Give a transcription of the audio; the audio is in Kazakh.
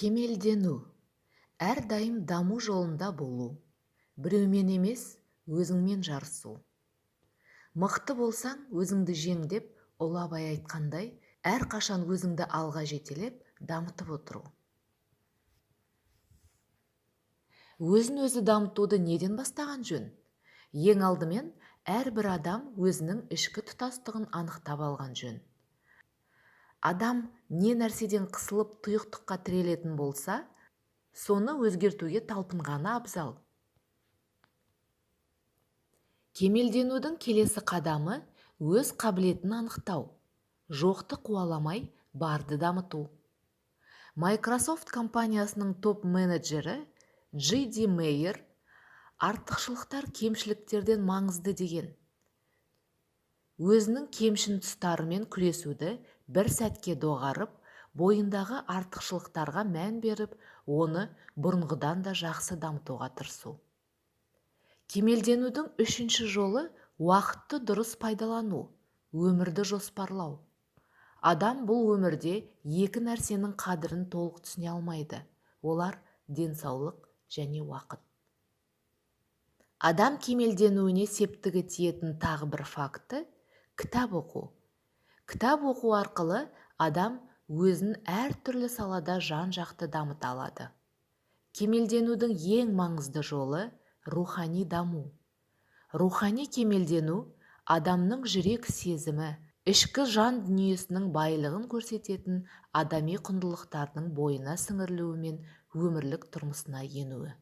Кемелдену әрдайым даму жолында болу, біреумен емес, өзіңмен жарысу. Мықты болсаң, өзіңді жең деп Ұлы Абай айтқандай, әрқашан өзіңді алға жетелеп, дамытып отыру. Өзін өзі дамытуды неден бастаған жөн? Ең алдымен, әрбір адам өзінің ішкі тұтастығын анықтап алған жөн. Адам не нәрседен қысылып тұйықтыққа тірелетін болса, соны өзгертуге талпынғаны абзал. Кемелденудің келесі қадамы өз қабілетін анықтау, жоқты қуаламай, барды дамыту. Microsoft компаниясының топ-менеджері Джи Мейер артықшылықтар кемшіліктерден маңызды деген. Өзінің кемшін тұстарымен күресуді бір сәтке доғарып, бойындағы артықшылықтарға мән беріп, оны бұрынғыдан да жақсы дамытуға тырысу. Кемелденудің үшінші жолы уақытты дұрыс пайдалану, өмірді жоспарлау. Адам бұл өмірде екі нәрсенің қадірін толық түсіне алмайды. Олар денсаулық және уақыт. Адам кемелденуіне септігі тиетін тағы бір факті – кітап оқу. Кітап оқу арқылы адам өзін әртүрлі салада жан-жақты дамыта алады. Кемелденудің ең маңызды жолы – рухани даму. Рухани кемелдену адамның жүрек сезімі, ішкі жан дүниесінің байлығын көрсететін адами құндылықтардың бойына сіңірілуі мен өмірлік тұрмысына енуі.